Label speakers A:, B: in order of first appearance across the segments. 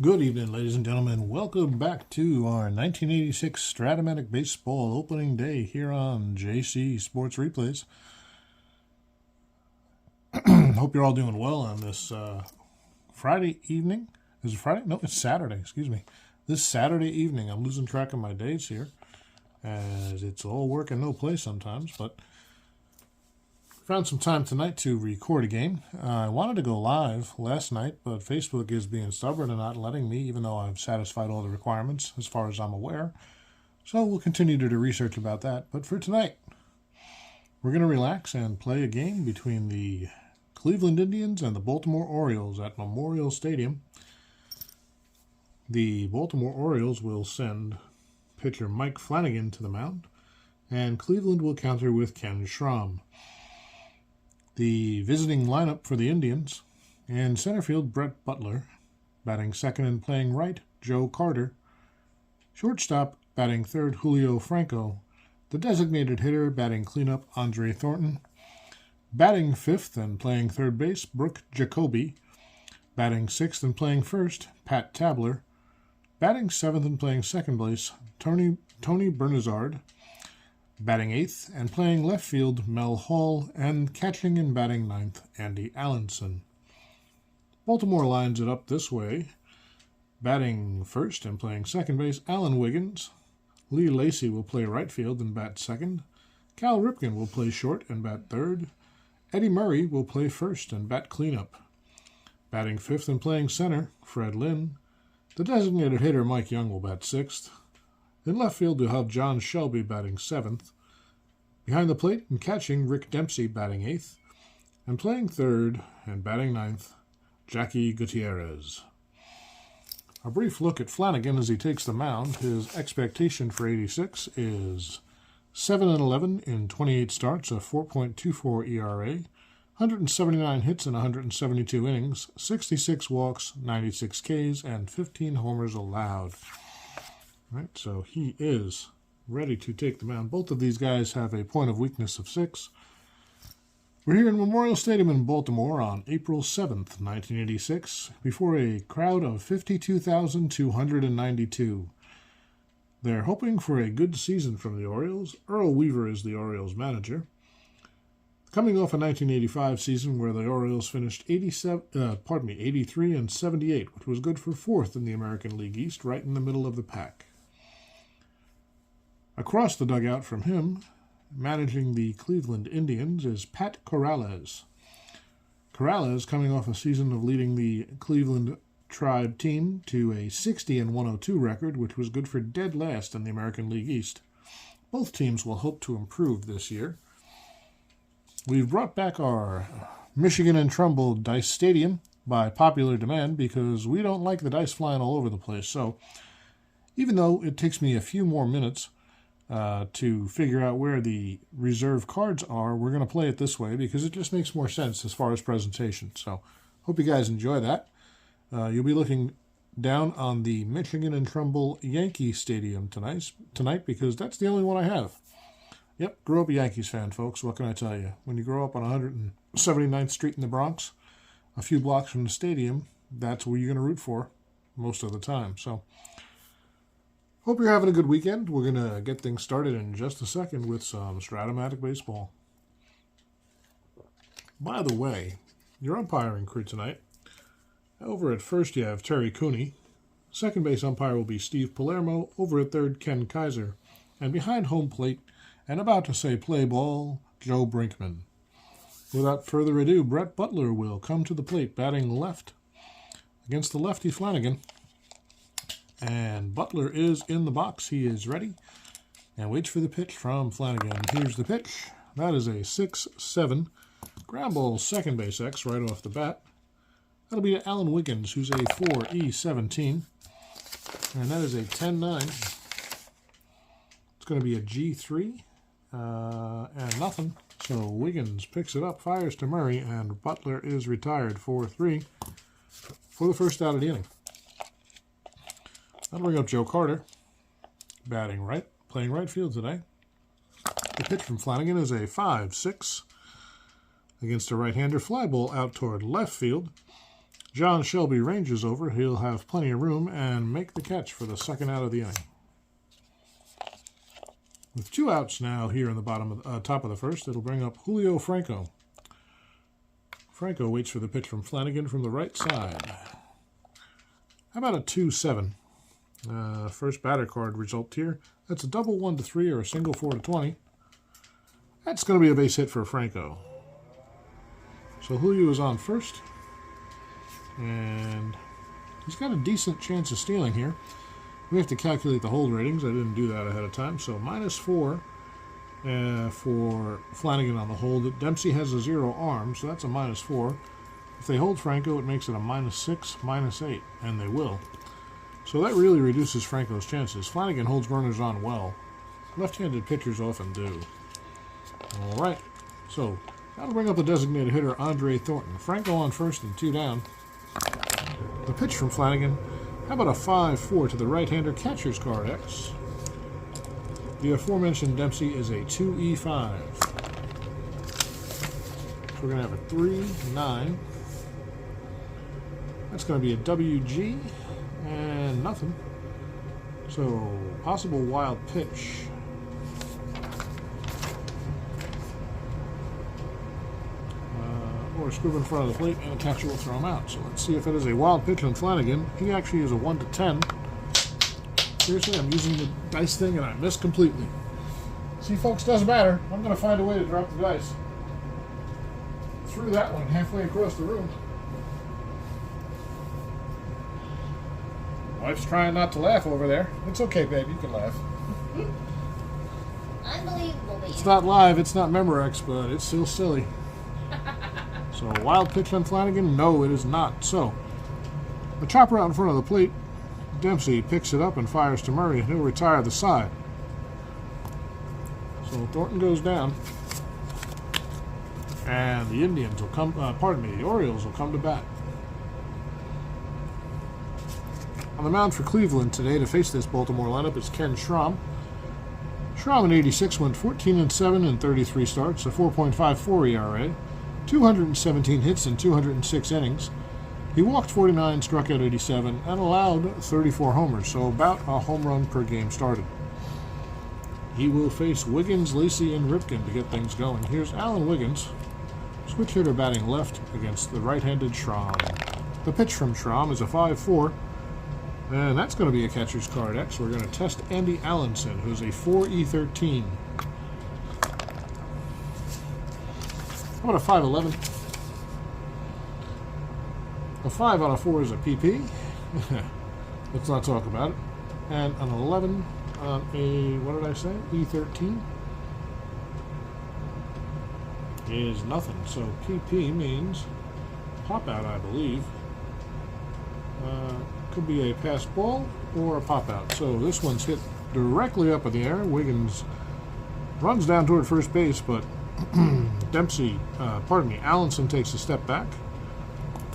A: Good evening, ladies and gentlemen. Welcome back to our 1986 Strat-O-Matic Baseball opening day here on JC Sports Replays. Hope you're all doing well on this Friday evening. Is it Friday? No, it's Saturday. Excuse me. This Saturday evening. I'm losing track of my days here, as it's all work and no play sometimes, but found some time tonight to record a game. I wanted to go live last night, but Facebook is being stubborn and not letting me, even though I've satisfied all the requirements as far as I'm aware. So we'll continue to do research about that. But for tonight, we're going to relax and play a game between the Cleveland Indians and the Baltimore Orioles at Memorial Stadium. The Baltimore Orioles will send pitcher Mike Flanagan to the mound, and Cleveland will counter with Ken Schramm. The visiting lineup for the Indians: in center field, Brett Butler; batting second and playing right, Joe Carter; shortstop, batting third, Julio Franco; the designated hitter, batting cleanup, Andre Thornton; batting fifth and playing third base, Brooke Jacoby; batting sixth and playing first, Pat Tabler; batting seventh and playing second base, Tony Bernazard; batting eighth and playing left field, Mel Hall; and catching and batting ninth, Andy Allenson. Baltimore lines it up this way: batting first and playing second base, Alan Wiggins; Lee Lacy will play right field and bat second; Cal Ripken will play short and bat third; Eddie Murray will play first and bat cleanup; batting fifth and playing center, Fred Lynn; the designated hitter, Mike Young, will bat sixth. In left field, you'll have John Shelby batting seventh. Behind the plate and catching, Rick Dempsey batting eighth. And playing third and batting ninth, Jackie Gutierrez. A brief look at Flanagan as he takes the mound. His expectation for 86 is 7-11 in 28 starts, a 4.24 ERA, 179 hits in 172 innings, 66 walks, 96 Ks, and 15 homers allowed. Right, so he is ready to take the mound. Both of these guys have a point of weakness of 6. We're here in Memorial Stadium in Baltimore on April 7th, 1986, before a crowd of 52,292. They're hoping for a good season from the Orioles. Earl Weaver is the Orioles manager. Coming off a 1985 season where the Orioles finished 83 and 78, which was good for 4th in the American League East, right in the middle of the pack. Across the dugout from him, managing the Cleveland Indians, is Pat Corrales. Corrales, coming off a season of leading the Cleveland Tribe team to a 60-102 record, which was good for dead last in the American League East. Both teams will hope to improve this year. We've brought back our Michigan and Trumbull Dice Stadium by popular demand because we don't like the dice flying all over the place. So even though it takes me a few more minutes to figure out where the reserve cards are, we're going to play it this way because it just makes more sense as far as presentation. So hope you guys enjoy that. You'll be looking down on the Michigan and Trumbull Yankee Stadium tonight because that's the only one I have. Yep, grew up a Yankees fan, folks. What can I tell you? When you grow up on 179th Street in the Bronx, a few blocks from the stadium, that's where you're going to root for most of the time. So hope you're having a good weekend. We're going to get things started in just a second with some Strat-O-Matic baseball. By the way, your umpiring crew tonight: over at first you have Terry Cooney. Second base umpire will be Steve Palermo. Over at third, Ken Kaiser. And behind home plate, and about to say play ball, Joe Brinkman. Without further ado, Brett Butler will come to the plate, batting left against the lefty Flanagan. And Butler is in the box. He is ready and waits for the pitch from Flanagan. Here's the pitch. That is a 6-7. Ground ball, second base X right off the bat. That'll be to Alan Wiggins, who's a 4E17. And that is a 10-9. It's going to be a G3 and nothing. So Wiggins picks it up, fires to Murray, and Butler is retired 4-3 for the first out of the inning. That'll bring up Joe Carter, batting right, playing right field today. The pitch from Flanagan is a 5-6 against a right-hander. Fly ball out toward left field. John Shelby ranges over. He'll have plenty of room and make the catch for the second out of the inning. With 2 outs now here in the top of the first, it'll bring up Julio Franco. Franco waits for the pitch from Flanagan from the right side. How about a 2-7? First batter card result here. That's a double 1-3 or a single 4-20. That's going to be a base hit for Franco. So Julio is on first. And he's got a decent chance of stealing here. We have to calculate the hold ratings. I didn't do that ahead of time. So -4 for Flanagan on the hold. Dempsey has a 0 arm, so that's a -4. If they hold Franco, it makes it a -6, -8, and they will. So that really reduces Franco's chances. Flanagan holds runners on well. Left-handed pitchers often do. All right, so that'll bring up the designated hitter, Andre Thornton. Franco on first and 2 down. The pitch from Flanagan. How about a 5-4 to the right-hander, catcher's card X? The aforementioned Dempsey is a 2E5. So we're going to have a 3-9. That's going to be a WG and nothing. So possible wild pitch. Or a scoop in front of the plate, and the catcher will throw him out. So let's see if it is a wild pitch on Flanagan. He actually is a 1-10. Seriously, I'm using the dice thing and I missed completely. See, folks, doesn't matter. I'm going to find a way to drop the dice. Threw that one halfway across the room. Wife's trying not to laugh over there. It's okay, babe. You can laugh.
B: Unbelievable, baby.
A: It's not live. It's not Memorex, but it's still silly. So, wild pitch on Flanagan? No, it is not. So, the chopper out in front of the plate. Dempsey picks it up and fires to Murray, and he'll retire the side. So, Thornton goes down. And the Indians will come, the Orioles will come to bat. On the mound for Cleveland today to face this Baltimore lineup is Ken Schramm. Schramm in '86 went 14-7 in 33 starts, a 4.54 ERA. 217 hits in 206 innings. He walked 49, struck out 87, and allowed 34 homers, so about a home run per game started. He will face Wiggins, Lacey, and Ripken to get things going. Here's Alan Wiggins, switch hitter batting left against the right-handed Schramm. The pitch from Schramm is a 5-4, and that's going to be a catcher's card X. We're going to test Andy Allenson, who's a 4E13. How about a 5-11? A 5 on a 4 is a PP. Let's not talk about it. And an 11 on a, what did I say? E13 is nothing. So PP means pop out, I believe. Could be a pass ball or a pop out. So this one's hit directly up in the air. Wiggins runs down toward first base, but Allenson takes a step back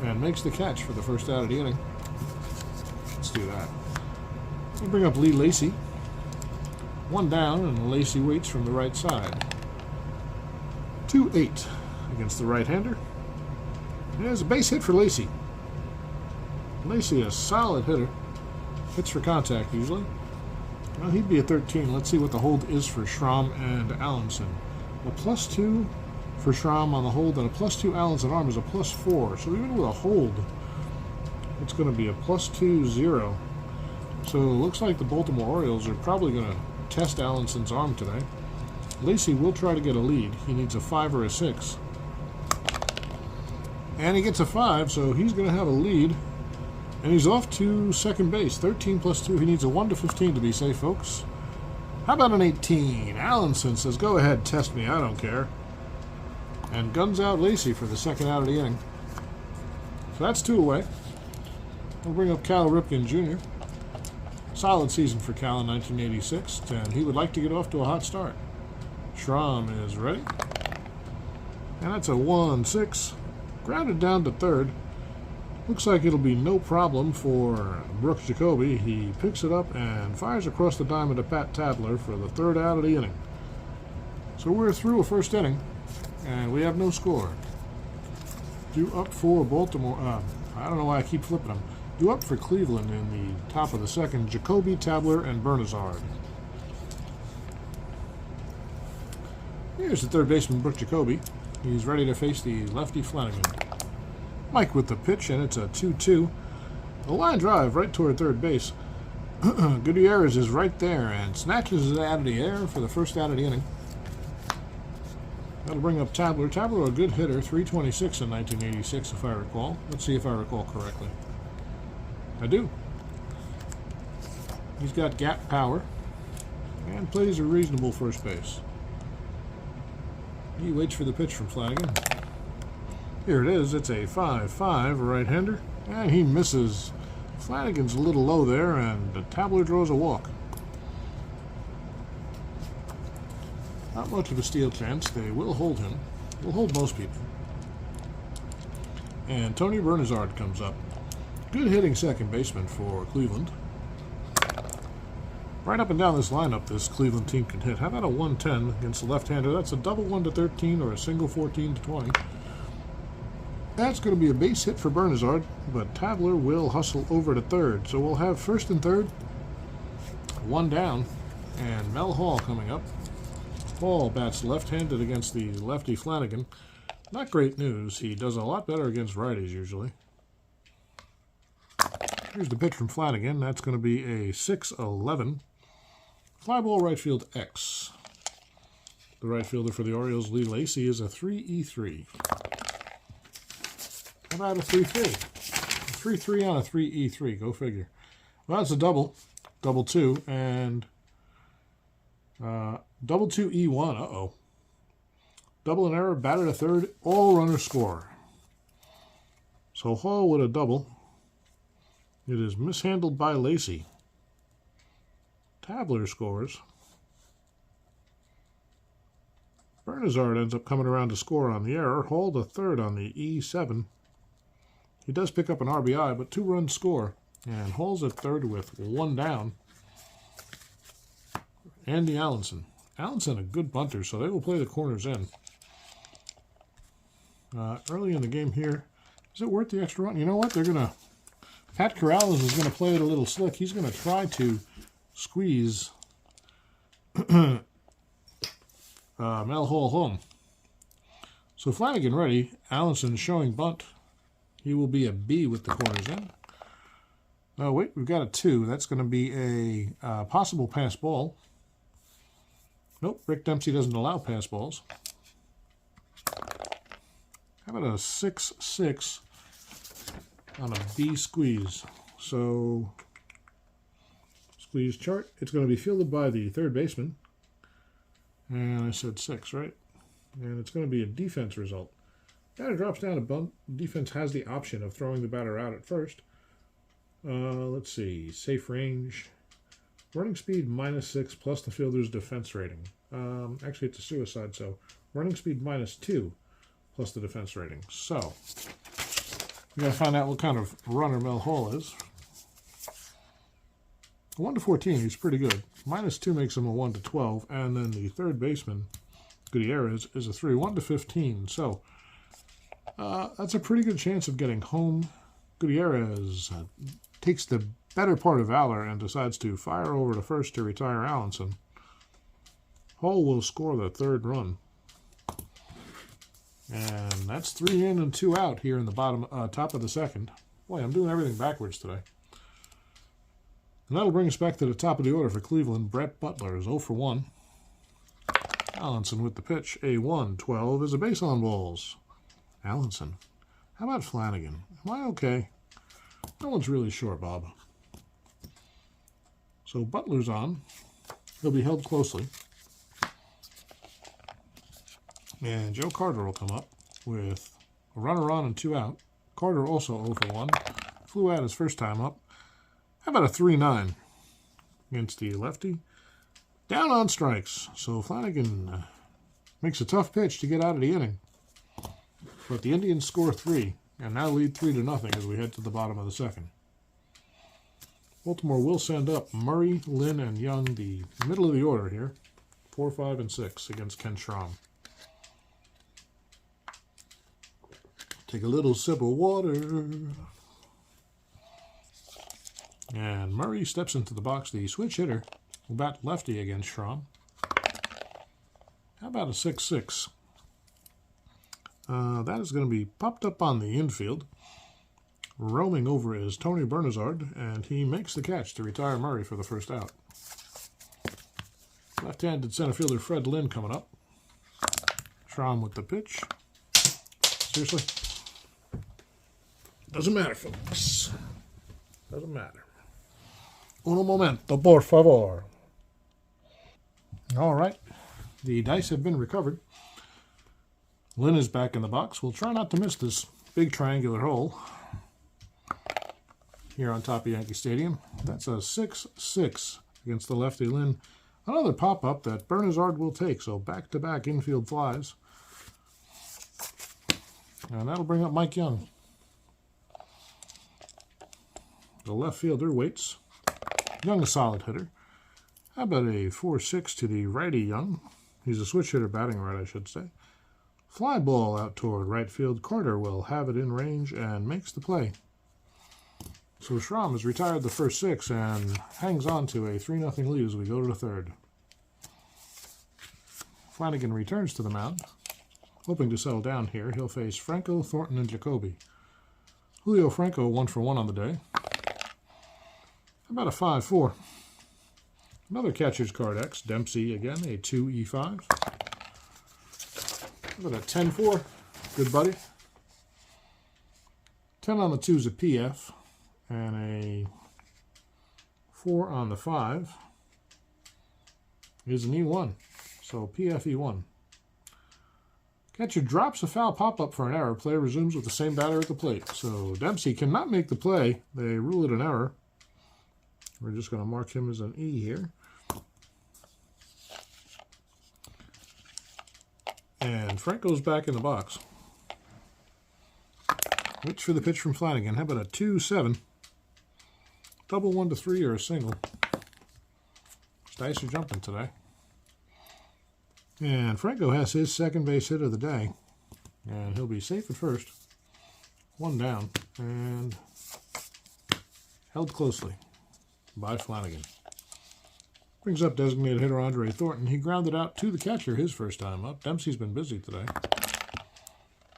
A: and makes the catch for the first out of the inning. Let's do that. We'll bring up Lee Lacey. 1 down, and Lacey waits from the right side. 2-8 against the right-hander. There's a base hit for Lacey. Lacey, a solid hitter. Hits for contact usually. Well, he'd be a 13. Let's see what the hold is for Schramm and Allenson. A +2 for Schramm on the hold, and a +2 Allenson arm is a +4. So even with a hold, it's going to be a +2-0. So it looks like the Baltimore Orioles are probably going to test Allenson's arm today. Lacey will try to get a lead. He needs a 5 or a 6. And he gets a 5, so he's going to have a lead. And he's off to second base. 13 + 2. He needs a 1 to 15 to be safe, folks. How about an 18? Allenson says, go ahead, test me, I don't care. And guns out Lacey for the second out of the inning. So that's 2 away. We'll bring up Cal Ripken Jr. Solid season for Cal in 1986, and he would like to get off to a hot start. Schramm is ready. And that's a 1-6. Grounded down to third. Looks like it'll be no problem for Brooks Jacoby. He picks it up and fires across the diamond to Pat Tabler for the third out of the inning. So we're through a first inning, and we have no score. Due up for Baltimore. I don't know why I keep flipping them. Due up for Cleveland in the top of the second, Jacoby, Tabler, and Bernazard. Here's the third baseman, Brooke Jacoby. He's ready to face the lefty Flanagan. Mike with the pitch, and it's a 2-2. A line drive right toward third base. Gutierrez is right there and snatches it out of the air for the first out of the inning. That'll bring up Tabler. Tabler, a good hitter, 326 in 1986, if I recall. Let's see if I recall correctly. I do. He's got gap power and plays a reasonable first base. He waits for the pitch from Flanagan. Here it is. It's a 5-5 right-hander, and he misses. Flanagan's a little low there, and the Tabler draws a walk. Not much of a steal chance. They will hold him. Will hold most people. And Tony Bernazard comes up. Good hitting second baseman for Cleveland. Right up and down this lineup, this Cleveland team can hit. How about a 110 against the left-hander? That's a double 1-13 or a single 14-20. That's going to be a base hit for Bernazard, but Tabler will hustle over to third. So we'll have first and third, one down, and Mel Hall coming up. Hall bats left-handed against the lefty Flanagan. Not great news. He does a lot better against righties usually. Here's the pitch from Flanagan. That's going to be a 6-11. Fly ball right field X. The right fielder for the Orioles, Lee Lacy, is a 3-E-3. How about a 3-3? A 3-3 on a 3-E-3. Go figure. Well, that's a double. Double 2. And double 2-E-1. Uh-oh. Double and error. Batter to third. All runners score. So Hall with a double. It is mishandled by Lacy. Tabler scores. Bernazard ends up coming around to score on the error. Hall to third on the E7. He does pick up an RBI, but 2-run score. And Hall's at third with one down. Andy Allenson. Allenson, a good bunter, so they will play the corners in. Early in the game here, is it worth the extra run? You know what? They're going to... Pat Corrales is going to play it a little slick. He's going to try to squeeze Mel Hall home. So Flanagan ready. Allenson showing bunt. He will be a B with the corners in. Oh, wait, we've got a 2. That's going to be a possible pass ball. Nope, Rick Dempsey doesn't allow pass balls. How about a 6-6 on a B squeeze? So, squeeze chart. It's going to be fielded by the third baseman. And I said 6, right? And it's going to be a defense result. Batter drops down a bunt. Defense has the option of throwing the batter out at first. Let's see. Safe range. Running speed -6 plus the fielder's defense rating. Actually, it's a suicide, so running speed -2 plus the defense rating. So, we got to find out what kind of runner Mel Hall is. 1-14, he's pretty good. -2 makes him a 1-12, and then the third baseman, Gutierrez, is a 3. 1-15. So, that's a pretty good chance of getting home. Gutierrez takes the better part of valor and decides to fire over to first to retire Allenson. Hall will score the third run. And that's 3 in and 2 out here in the top of the second. Boy, I'm doing everything backwards today. And that'll bring us back to the top of the order for Cleveland. Brett Butler is 0 for 1. Allenson with the pitch. A 1-12 is a base on balls. Allenson. How about Flanagan? Am I okay? No one's really sure, Bob. So Butler's on. He'll be held closely. And Joe Carter will come up with a runner on and 2 out. Carter also 0 for 1. Flew out his first time up. How about a 3-9 against the lefty? Down on strikes. So Flanagan makes a tough pitch to get out of the inning. But the Indians score 3 and now lead 3-0 as we head to the bottom of the second. Baltimore will send up Murray, Lynn, and Young, the middle of the order here. 4, 5, and 6 against Ken Schramm. Take a little sip of water. And Murray steps into the box. The switch hitter will bat lefty against Schramm. How about a 6-6? That is going to be popped up on the infield. Roaming over is Tony Bernazard, and he makes the catch to retire Murray for the first out. Left-handed center fielder Fred Lynn coming up. Schramm with the pitch. Seriously? Doesn't matter, folks. Doesn't matter. Uno momento, por favor. All right. The dice have been recovered. Lynn is back in the box. We'll try not to miss this big triangular hole here on top of Yankee Stadium. That's a 6-6 against the lefty Lynn. Another pop-up that Bernazard will take, so back-to-back infield flies. And that'll bring up Mike Young. The left fielder waits. Young, a solid hitter. How about a 4-6 to the righty Young? He's a switch hitter batting right, I should say. Fly ball out toward right field. Carter will have it in range and makes the play. So Schramm has retired the first 6 and hangs on to a 3-0 lead as we go to the third. Flanagan returns to the mound. Hoping to settle down here, he'll face Franco, Thornton, and Jacoby. Julio Franco 1-for-1 on the day. How about a 5-4? Another catcher's card X. Dempsey again, a 2E5. How about a 10-4? Good buddy. 10 on the 2 is a PF. And a 4 on the 5 is an E1. So PF E1. Catcher drops a foul pop-up for an error. Play resumes with the same batter at the plate. So Dempsey cannot make the play. They rule it an error. We're just going to mark him as an E here. And Franco's back in the box. Waits for the pitch from Flanagan. How about a 2-7? Double 1-3 or a single. Dice are jumping today. And Franco has his second base hit of the day. And he'll be safe at first. 1 down. And held closely by Flanagan. Brings up designated hitter Andre Thornton. He grounded out to the catcher his first time up. Dempsey's been busy today.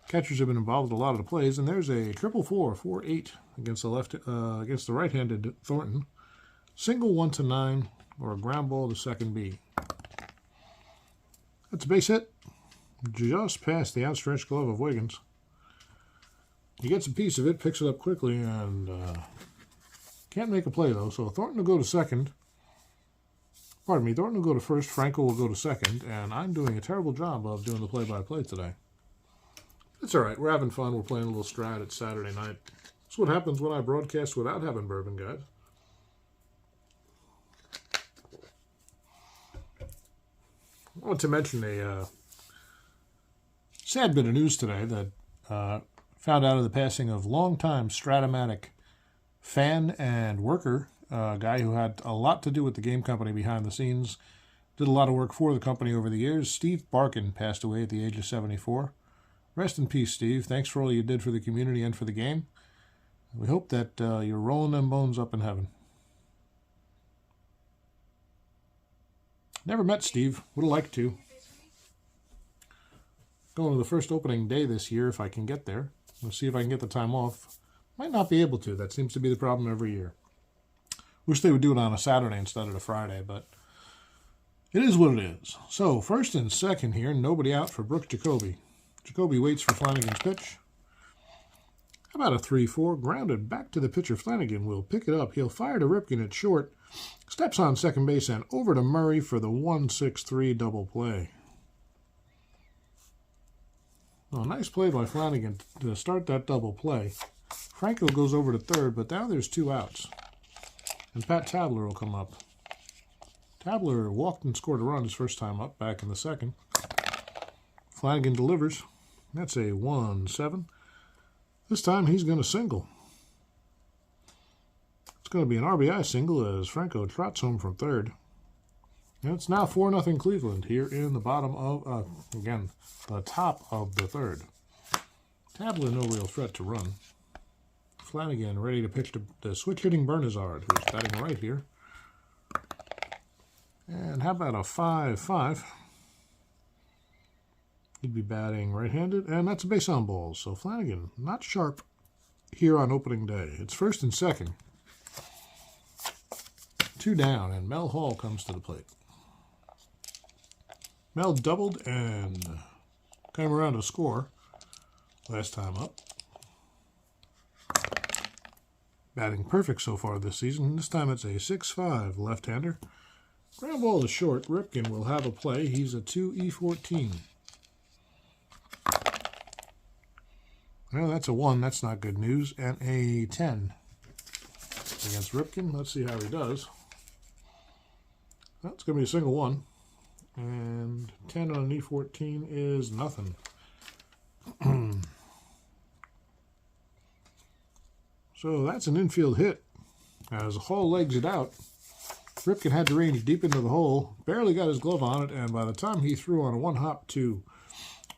A: Catchers have been involved in a lot of the plays, and there's a 4-4 against the right-handed Thornton. Single 1-9 or a ground ball to second B. That's a base hit, just past the outstretched glove of Wiggins. He gets a piece of it, picks it up quickly, and can't make a play though. So Thornton will go to second. Pardon me, Thornton will go to first. Franco will go to second, and I'm doing a terrible job of doing the play-by-play today. It's all right. We're having fun. We're playing a little Strat. It's Saturday night. That's what happens when I broadcast without having bourbon, guys. I want to mention a sad bit of news today that found out of the passing of longtime Strat-O-Matic fan and worker, a guy who had a lot to do with the game company behind the scenes, did a lot of work for the company over the years. Steve Barkin passed away at the age of 74. Rest in peace, Steve. Thanks for all you did for the community and for the game. We hope that you're rolling them bones up in heaven. Never met Steve. Would have liked to. Going to the first opening day this year if I can get there. We'll see if I can get the time off. Might not be able to. That seems to be the problem every year. Wish they would do it on a Saturday instead of a Friday, but it is what it is. So, first and second here, nobody out for Brooks Jacoby. Jacoby waits for Flanagan's pitch. How about a 3-4? Grounded back to the pitcher. Flanagan will pick it up. He'll fire to Ripken at short. Steps on second base and over to Murray for the 1-6-3 double play. Well, nice play by Flanagan to start that double play. Franco goes over to third, but now there's 2 outs. And Pat Tabler will come up. Tabler walked and scored a run his first time up, back in the second. Flanagan delivers. That's a 1-7. This time he's going to single. It's going to be an RBI single as Franco trots home from third. And it's now 4-0 Cleveland here in the bottom of, the top of the third. Tabler no real threat to run. Flanagan ready to pitch to the switch-hitting Bernazard, who's batting right here. And how about a 5-5? He'd be batting right-handed, and that's a base on balls. So Flanagan, not sharp here on opening day. It's first and second. 2 down, and Mel Hall comes to the plate. Mel doubled and came around to score last time up. Batting perfect so far this season. This time it's a 6-5 left-hander. Ground ball is short. Ripken will have a play. He's a 2E14. Well, that's a 1. That's not good news. And a 10 against Ripken. Let's see how he does. That's going to be a single 1. And 10 on an E14 is nothing. So that's an infield hit. As Hall legs it out, Ripken had to range deep into the hole, barely got his glove on it, and by the time he threw on a 1-hop to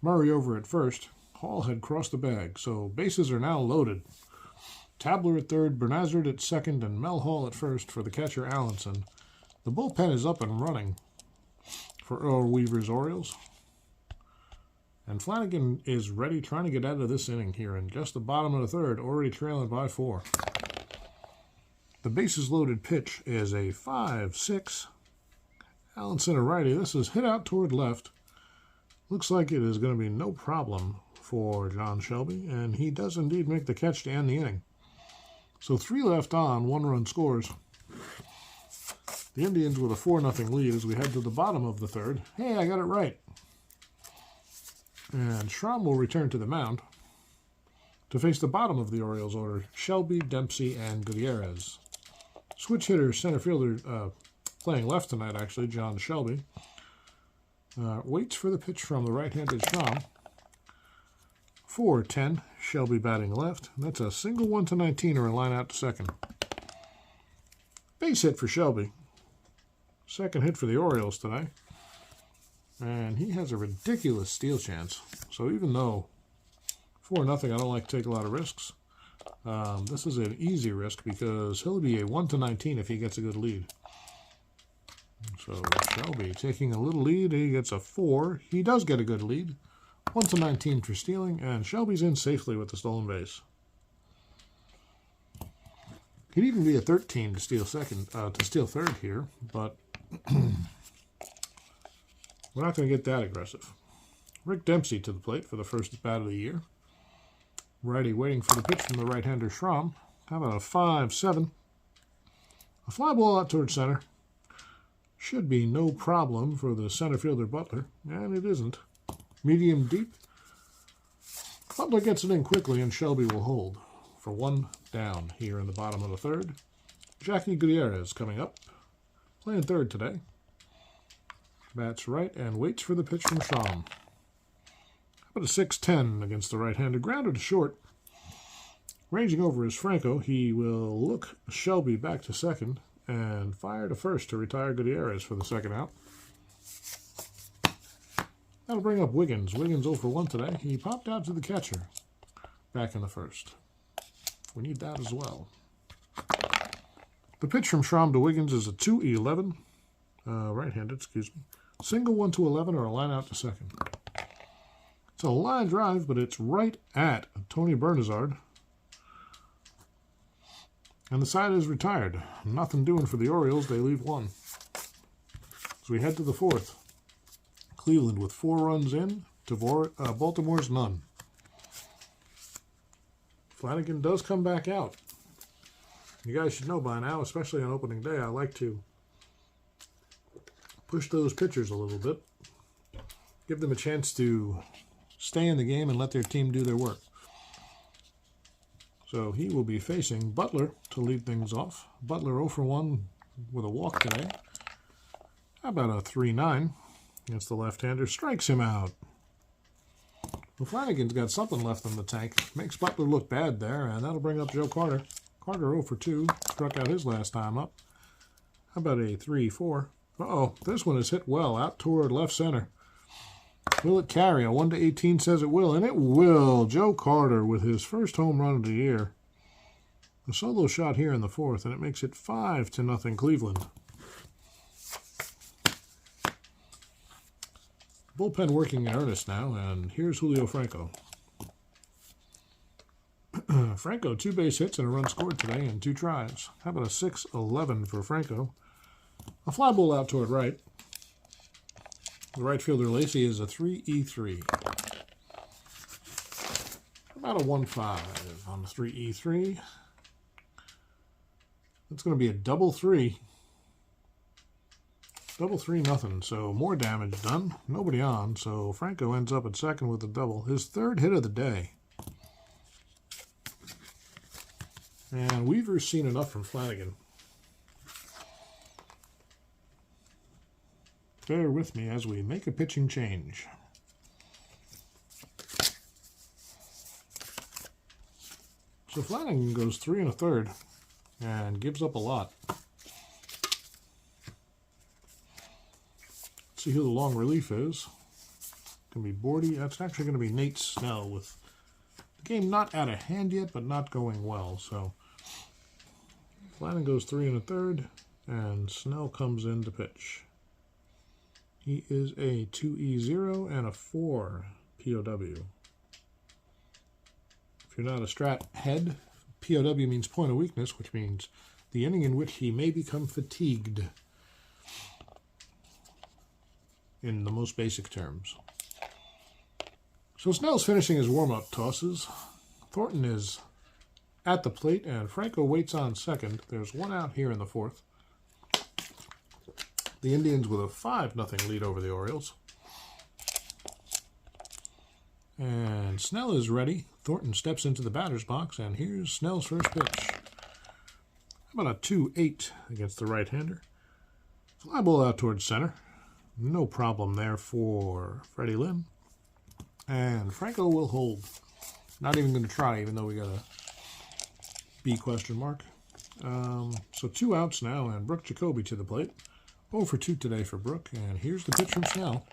A: Murray over at first, Hall had crossed the bag. So bases are now loaded. Tabler at third, Bernazard at second, and Mel Hall at first for the catcher Allenson. The bullpen is up and running for Earl Weaver's Orioles. And Flanagan is ready, trying to get out of this inning here in just the bottom of the third, already trailing by 4. The bases loaded pitch is a 5-6. Allenson a righty. This is hit out toward left. Looks like it is going to be no problem for John Shelby, and he does indeed make the catch to end the inning. So 3 left on, 1 run scores. The Indians with a 4-0 lead as we head to the bottom of the third. Hey, I got it right. And Schramm will return to the mound to face the bottom of the Orioles order, Shelby, Dempsey, and Gutierrez. Switch hitter, center fielder, playing left tonight, actually, John Shelby. Waits for the pitch from the right-handed Schramm. 4-10, Shelby batting left. That's a single 1-19 or a line out to second. Base hit for Shelby. Second hit for the Orioles today. And he has a ridiculous steal chance. So even though 4-0, I don't like to take a lot of risks. This is an easy risk because he'll be a 1-19 if he gets a good lead. So Shelby taking a little lead. He gets a 4. He does get a good lead. 1-19 for stealing, and Shelby's in safely with the stolen base. Could even be a 13 to steal third here, but we're not going to get that aggressive. Rick Dempsey to the plate for the first bat of the year. Righty waiting for the pitch from the right-hander Schramm. How about a 5-7? A fly ball out towards center. Should be no problem for the center fielder Butler, and it isn't. Medium deep. Butler gets it in quickly, and Shelby will hold for 1 down here in the bottom of the third. Jackie Gutierrez coming up, playing third today. Bats right and waits for the pitch from Schramm. How about a 6-10 against the right-hander? Grounded to short. Ranging over is Franco. He will look Shelby back to second and fire to first to retire Gutierrez for the second out. That'll bring up Wiggins. Wiggins 0 for 1 today. He popped out to the catcher back in the first. We need that as well. The pitch from Schramm to Wiggins is a 2-11. Right-handed, excuse me. Single 1-11 or a line out to second. It's a line drive, but it's right at Tony Bernazard. And the side is retired. Nothing doing for the Orioles. They leave 1. So we head to the fourth. Cleveland with 4 runs in to Baltimore's none. Flanagan does come back out. You guys should know by now, especially on opening day, I like to push those pitchers a little bit. Give them a chance to stay in the game and let their team do their work. So he will be facing Butler to lead things off. Butler 0 for 1 with a walk today. How about a 3-9 against the left-hander? Strikes him out. Well, Flanagan's got something left in the tank. Makes Butler look bad there, and that'll bring up Joe Carter. Carter 0 for 2. Struck out his last time up. How about a 3-4? Uh-oh, this one is hit well out toward left center. Will it carry? A 1-18 says it will, and it will. Joe Carter with his first home run of the year. A solo shot here in the fourth, and it makes it 5-0 Cleveland. Bullpen working in earnest now, and here's Julio Franco. Franco, 2 base hits and a run scored today in 2 tries. How about a 6-11 for Franco? A fly ball out toward right. The right fielder Lacey is a 3-E-3. About a 1-5 on the 3-E-3. That's going to be a double 3. Double 3-0, so more damage done. Nobody on, so Franco ends up at second with a double. His 3rd hit of the day. And Weaver's seen enough from Flanagan. Bear with me as we make a pitching change. So Flanagan goes 3 1/3 and gives up a lot. Let's see who the long relief is. Going to be Bordy. That's actually going to be Nate Snell, with the game not out of hand yet, but not going well. So Flanagan goes 3 1/3, and Snell comes in to pitch. He is a 2-E-0 and a 4 POW. If you're not a strat head, POW means point of weakness, which means the inning in which he may become fatigued in the most basic terms. So Snell's finishing his warm-up tosses. Thornton is at the plate, and Franco waits on second. There's 1 out here in the fourth. The Indians with a 5-0 lead over the Orioles. And Snell is ready. Thornton steps into the batter's box, and here's Snell's first pitch. How about a 2-8 against the right-hander? Fly ball out towards center. No problem there for Freddie Lynn. And Franco will hold. Not even going to try, even though we got a B question mark. So 2 outs now, and Brooke Jacoby to the plate. 0 for 2 today for Brooke, and here's the pitch from Snell.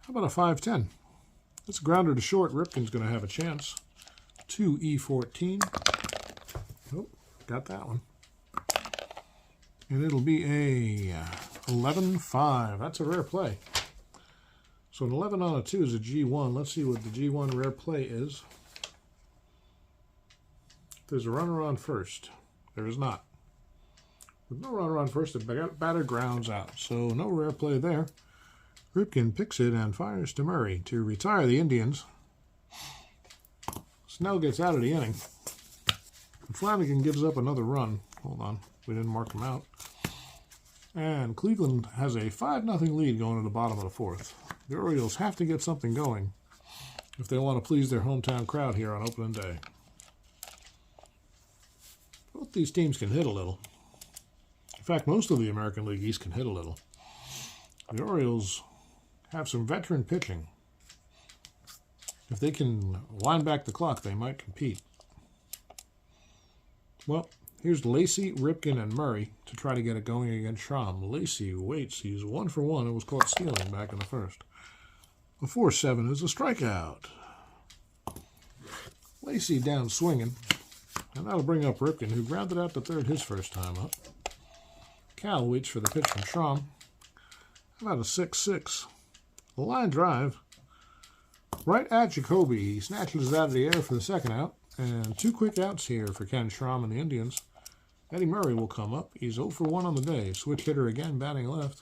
A: How about a 5-10? It's a grounder to short. Ripken's going to have a chance. 2-E-14. Oh, got that one. And it'll be a 11-5. That's a rare play. So an 11 on a 2 is a G1. Let's see what the G1 rare play is. There's a runner on first. There is not. With no runner on first, the batter grounds out. So no rare play there. Ripken picks it and fires to Murray to retire the Indians. Snell gets out of the inning. And Flanagan gives up another run. Hold on. We didn't mark him out. And Cleveland has a 5-0 lead going to the bottom of the fourth. The Orioles have to get something going if they want to please their hometown crowd here on opening day. Both these teams can hit a little. In fact, most of the American League East can hit a little. The Orioles have some veteran pitching. If they can wind back the clock, they might compete. Well, here's Lacey, Ripken, and Murray to try to get it going against Schramm. Lacey waits. He's 1 for 1 and was caught stealing back in the first. A 4-7 is a strikeout. Lacey down swinging. And that'll bring up Ripken, who grounded out to third his first time up. Cal waits for the pitch from Schramm. How about a 6-6? A line drive. Right at Jacoby. He snatches it out of the air for the second out. And 2 quick outs here for Ken Schramm and the Indians. Eddie Murray will come up. He's 0 for 1 on the day. Switch hitter again, batting left.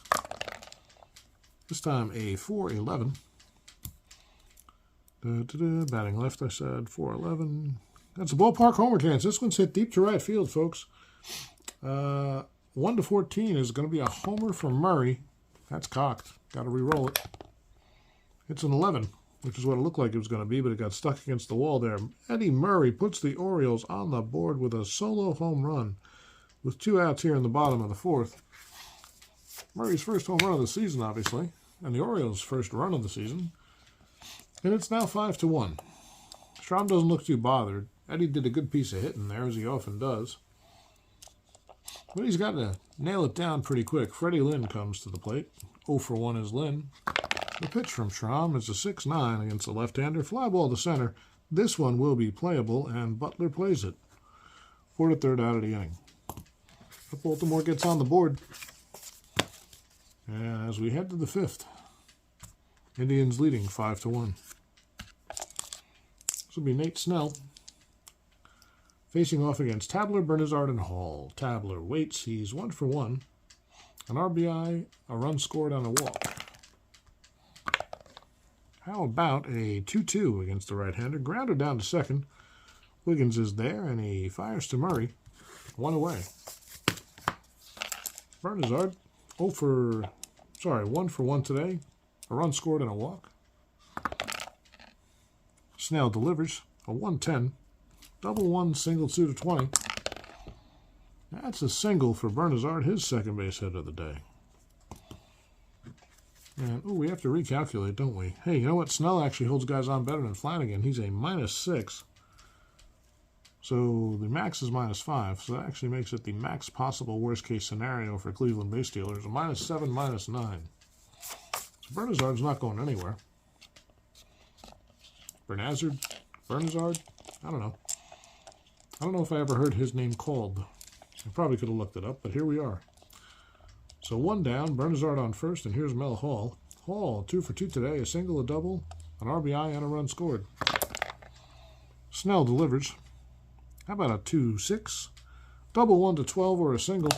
A: This time a 4-11. Batting left, I said 4-11. That's a ballpark homer chance. This one's hit deep to right field, folks. 1-14 is going to be a homer for Murray. That's cocked. Got to re-roll it. It's an 11, which is what it looked like it was going to be, but it got stuck against the wall there. Eddie Murray puts the Orioles on the board with a solo home run with 2 outs here in the bottom of the fourth. Murray's first home run of the season, obviously, and the Orioles' first run of the season. And it's now 5-1. Schramm doesn't look too bothered. Eddie did a good piece of hitting there, as he often does. But he's got to nail it down pretty quick. Freddie Lynn comes to the plate. 0 for 1 is Lynn. The pitch from Schramm is a 6-9 against the left-hander. Fly ball to center. This one will be playable, and Butler plays it. for the third out of the inning. Baltimore gets on the board. And as we head to the fifth, Indians leading 5-1. This will be Nate Snell facing off against Tabler, Bernazard, and Hall. Tabler waits. He's 1 for 1. An RBI, a run scored on a walk. How about a 2-2 against the right-hander? Grounded down to second. Wiggins is there, and he fires to Murray. 1 away. Bernazard, 1 for 1 today. A run scored and a walk. Snell delivers a 1-10. Double 1, single 2 to 20. That's a single for Bernazard, his second base hit of the day. And, we have to recalculate, don't we? Hey, you know what? Snell actually holds guys on better than Flanagan. He's a -6. So the max is -5. So that actually makes it the max possible worst-case scenario for Cleveland base stealers. A -7, -9. So Bernazard's not going anywhere. Bernazard? I don't know. I don't know if I ever heard his name called. I probably could have looked it up, but here we are. So 1 down, Bernazard on first, and here's Mel Hall. Hall, 2 for 2 today, a single, a double, an RBI, and a run scored. Snell delivers. How about a 2-6? Double 1 to 12 or a single.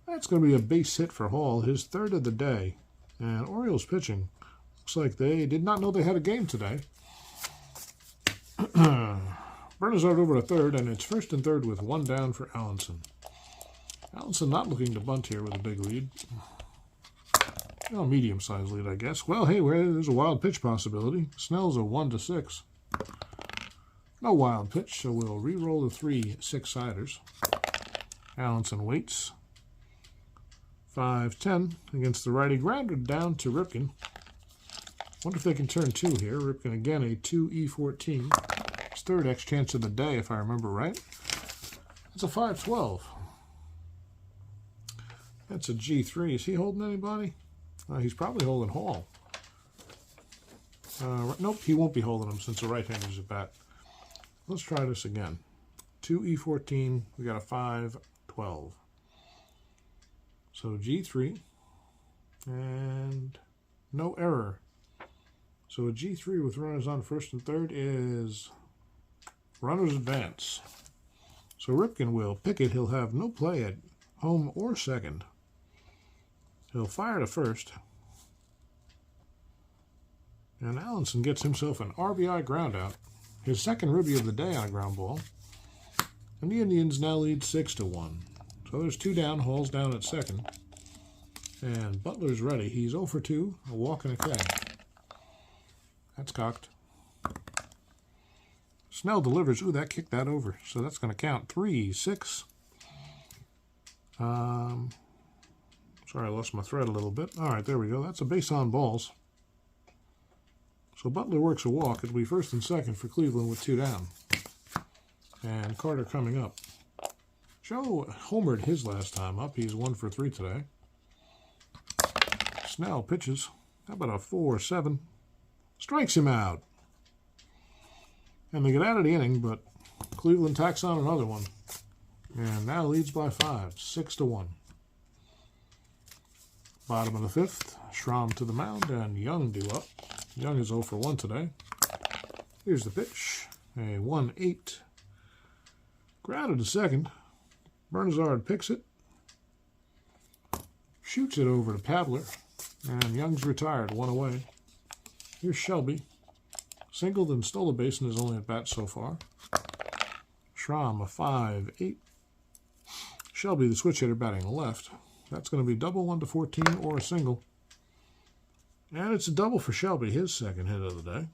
A: That's going to be a base hit for Hall, his third of the day. And Orioles pitching. Looks like they did not know they had a game today. Bernazard over to third, and it's first and third with 1 down for Allenson. Allenson not looking to bunt here with a big lead. Well, medium-sized lead, I guess. Well, hey, there's a wild pitch possibility. Snell's a 1-6. No wild pitch, so we'll re-roll the 3 6-siders. Allenson waits. 5-10 against the righty. Grounded down to Ripken. Wonder if they can turn 2 here. Ripken again, a 2E14. His third X chance of the day, if I remember right. It's a 5-12. That's a G3. Is he holding anybody? He's probably holding Hall. Nope, he won't be holding him since the right-hander's at bat. Let's try this again. 2E14. We got a 5-12. So G3. And no error. So a G3 with runners on first and third is runners advance. So Ripken will pick it. He'll have no play at home or second. He'll fire to first. And Allenson gets himself an RBI groundout. His second ribby of the day on a ground ball. And the Indians now lead 6-1. So there's 2 down. Hall's down at second. And Butler's ready. He's 0 for 2. A walk and a K. That's cocked. Snell delivers. Ooh, that kicked that over. So that's going to count 3-6. Sorry, I lost my thread a little bit. All right, there we go. That's a base on balls. So Butler works a walk. It'll be first and second for Cleveland with 2 down. And Carter coming up. Joe homered his last time up. He's 1 for 3 today. Snell pitches. How about a 4-7? Strikes him out. And they get out of the inning, but Cleveland tacks on another one. And now leads by 5, 6-1. Bottom of the fifth, Schramm to the mound, and Young due up. Young is 0 for 1 today. Here's the pitch, a 1-8. Grounded to second. Bernazard picks it. Shoots it over to Pabler. And Young's retired, 1 away. Here's Shelby. Singled and stole a base and is only at bat so far. Schramm, a 5-8. Shelby, the switch hitter, batting left. That's going to be double 1 to 14 or a single. And it's a double for Shelby, his second hit of the day.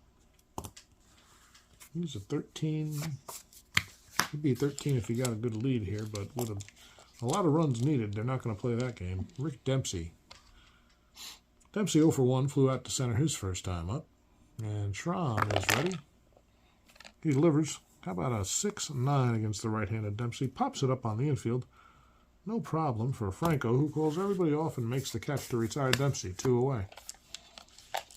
A: He's a 13. He'd be a 13 if he got a good lead here, but with a lot of runs needed, they're not going to play that game. Rick Dempsey. Dempsey 0 for 1, flew out to center his first time up. And Schramm is ready. He delivers. How about a 6-9 against the right-handed Dempsey? Pops it up on the infield. No problem for Franco, who calls everybody off and makes the catch to retire Dempsey, 2 away.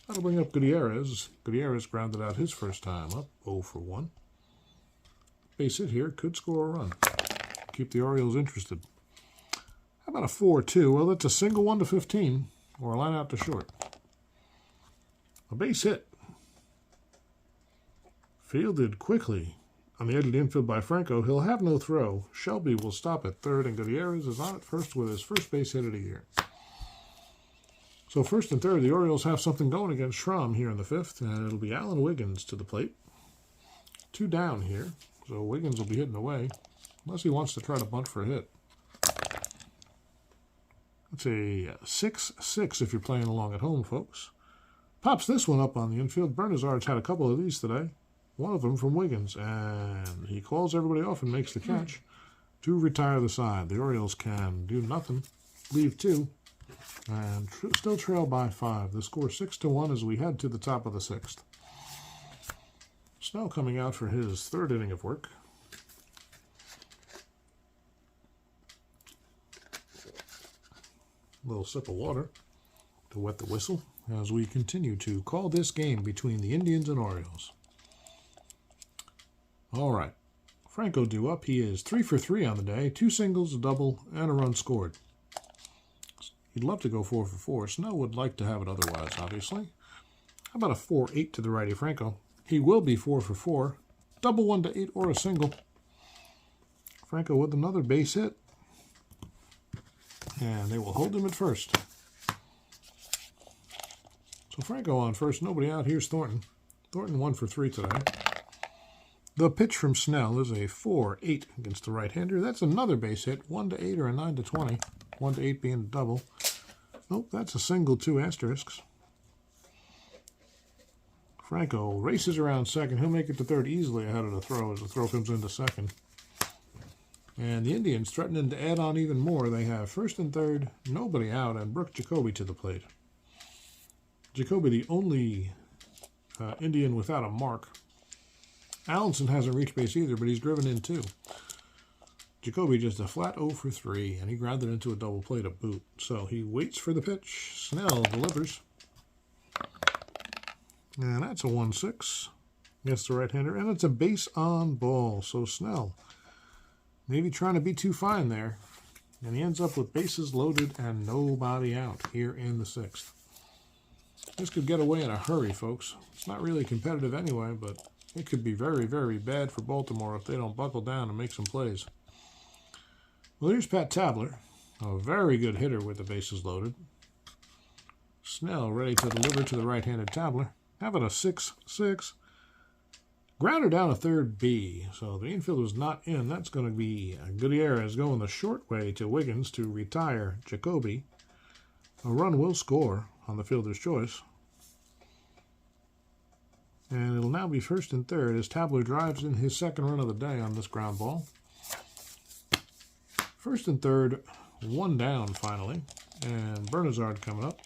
A: That'll bring up Gutierrez. Gutierrez grounded out his first time up, 0 for 1. base hit here could score a run. Keep the Orioles interested. How about a 4-2? Well, that's a single 1 to 15, or a line out to short. A base hit. Fielded quickly on the edge of the infield by Franco. He'll have no throw. Shelby will stop at third, and Gutierrez is on at first with his first base hit of the year. So first and third, the Orioles have something going against Schramm here in the fifth, and it'll be Alan Wiggins to the plate. 2 down here, so Wiggins will be hitting away, unless he wants to try to bunt for a hit. It's a 6-6 if you're playing along at home, folks. Pops this one up on the infield. Bernazard's had a couple of these today. One of them from Wiggins, and he calls everybody off and makes the catch to retire the side. The Orioles can do nothing, leave 2, and still trail by 5. The score 6-1 as we head to the top of the 6th. Snell coming out for his 3rd inning of work. A little sip of water to wet the whistle as we continue to call this game between the Indians and Orioles. All right, Franco due up. He is 3 for 3 on the day, 2 singles, a double, and a run scored. He'd love to go 4 for 4. Snell would like to have it otherwise, obviously. How about a 4-8 to the righty Franco? He will be 4 for 4. Double 1 to 8 or a single. Franco with another base hit. And they will hold him at first. So Franco on first, nobody out. Here's Thornton. Thornton 1 for 3 today. The pitch from Snell is a 4-8 against the right-hander. That's another base hit, 1 to 8 or a 9 to 20. 1 to 8 being a double. Nope, that's a single, 2 asterisks. Franco races around second. He'll make it to third easily ahead of the throw as the throw comes into second. And the Indians threatening to add on even more. They have first and third, nobody out, and Brooke Jacoby to the plate. Jacoby, the only Indian without a mark. Allenson hasn't reached base either, but he's driven in 2. Jacoby just a flat 0 for 3, and he grounded into a double play to boot. So he waits for the pitch. Snell delivers. And that's a 1-6 against the right-hander, and it's a base on ball. So Snell maybe trying to be too fine there, and he ends up with bases loaded and nobody out here in the 6th. This could get away in a hurry, folks. It's not really competitive anyway, but it could be very, very bad for Baltimore if they don't buckle down and make some plays. Well, here's Pat Tabler, a very good hitter with the bases loaded. Snell ready to deliver to the right-handed Tabler. Having a 6-6. Grounder down a third B. So the infield was not in. That's going to be Gutierrez going the short way to Wiggins to retire Jacoby. A run will score on the fielder's choice. And it'll now be first and third as Tabler drives in his 2nd run of the day on this ground ball. First and third, 1 down finally. And Bernazard coming up.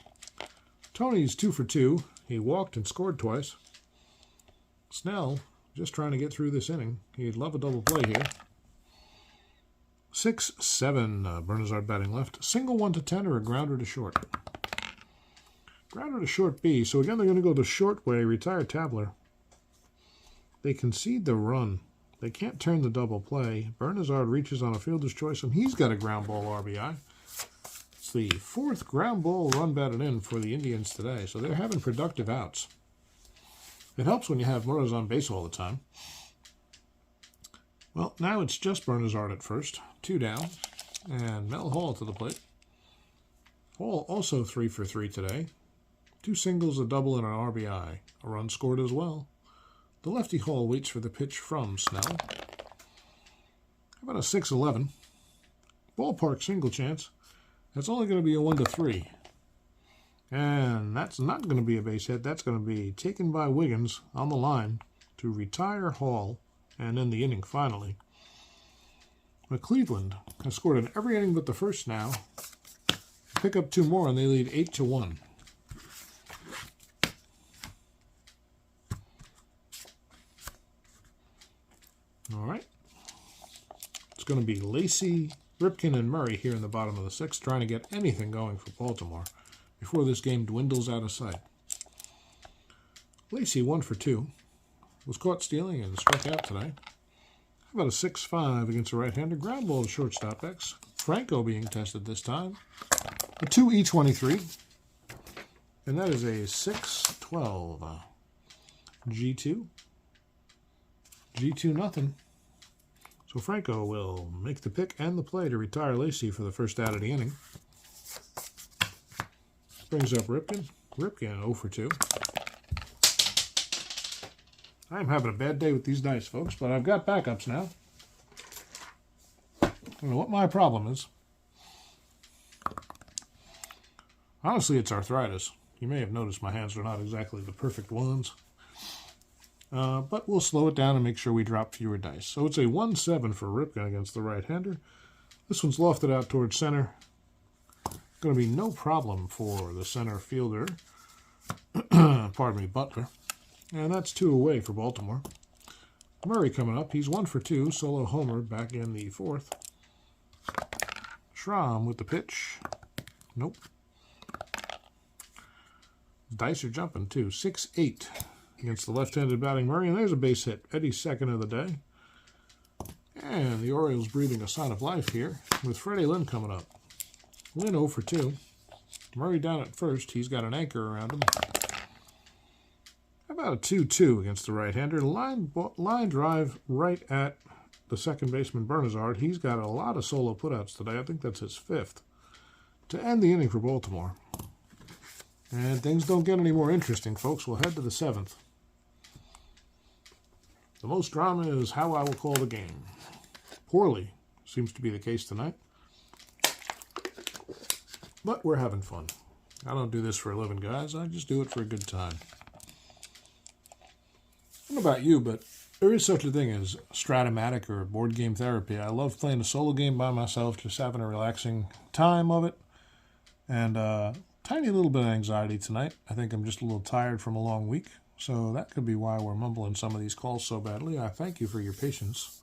A: Tony's 2 for 2. He walked and scored twice. Snell just trying to get through this inning. He'd love a double play here. 6-7, Bernazard batting left. Single 1 to 10 or a grounder to short. Grounder to short B. So again, they're going to go the short way, retire Tabler. They concede the run. They can't turn the double play. Bernazard reaches on a fielder's choice, and he's got a ground ball RBI. It's the 4th ground ball run batted in for the Indians today, so they're having productive outs. It helps when you have runners on base all the time. Well, now it's just Bernazard at first. 2 down, and Mel Hall to the plate. Hall also 3 for 3 today. 2 singles, a double, and an RBI. A run scored as well. The lefty Hall waits for the pitch from Snell. How about a 6-11? Ballpark single chance. That's only going to be a 1 to 3. And that's not going to be a base hit. That's going to be taken by Wiggins on the line to retire Hall and end the inning finally. But Cleveland has scored in every inning but the first now. Pick up 2 more and they lead 8-1. All right. It's going to be Lacey, Ripken, and Murray here in the bottom of the 6th, trying to get anything going for Baltimore before this game dwindles out of sight. Lacey 1 for 2. Was caught stealing and struck out today. How about a 6-5 against a right-hander? Ground ball to shortstop X. Franco being tested this time. A 2E23. And that is a 6-12. G2. G2 nothing. So Franco will make the pick and the play to retire Lacey for the first out of the inning. Brings up Ripken. Ripken 0 for 2. I'm having a bad day with these dice, folks, but I've got backups now. I don't know what my problem is. Honestly, it's arthritis. You may have noticed my hands are not exactly the perfect ones. But we'll slow it down and make sure we drop fewer dice. So it's a 1-7 for Ripken against the right-hander. This one's lofted out towards center. Going to be no problem for the center fielder. Pardon me, Butler. And that's 2 away for Baltimore. Murray coming up. He's 1 for 2. Solo homer back in the 4th. Schramm with the pitch. Nope. Dice are jumping too. 6-8 against the left-handed batting Murray. And there's a base hit. Eddie's second of the day. And the Orioles breathing a sign of life here with Freddie Lynn coming up. Lynn 0 for 2. Murray down at first. He's got an anchor around him. How about a 2-2 against the right-hander? Line drive right at the second baseman, Bernazard. He's got a lot of solo putouts today. I think that's his 5th. To end the inning for Baltimore. And things don't get any more interesting, folks. We'll head to the 7th. The most drama is how I will call the game. Poorly seems to be the case tonight. But we're having fun. I don't do this for a living, guys. I just do it for a good time. I don't know about you, but there is such a thing as Strat-O-Matic or board game therapy. I love playing a solo game by myself, just having a relaxing time of it. And tiny little bit of anxiety tonight. I think I'm just a little tired from a long week. So that could be why we're mumbling some of these calls so badly. I thank you for your patience.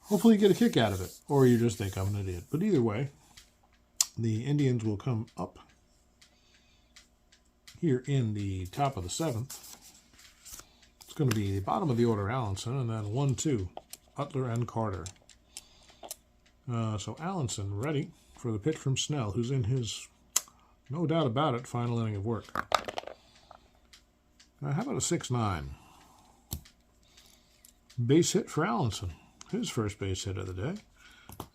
A: Hopefully you get a kick out of it. Or you just think I'm an idiot. But either way, the Indians will come up here in the top of the 7th. It's going to be the bottom of the order, Allenson, and then 1-2, Butler and Carter. So Allenson ready for the pitch from Snell, who's in his, no doubt about it, final inning of work. How about a 6-9? Base hit for Allenson, his first base hit of the day.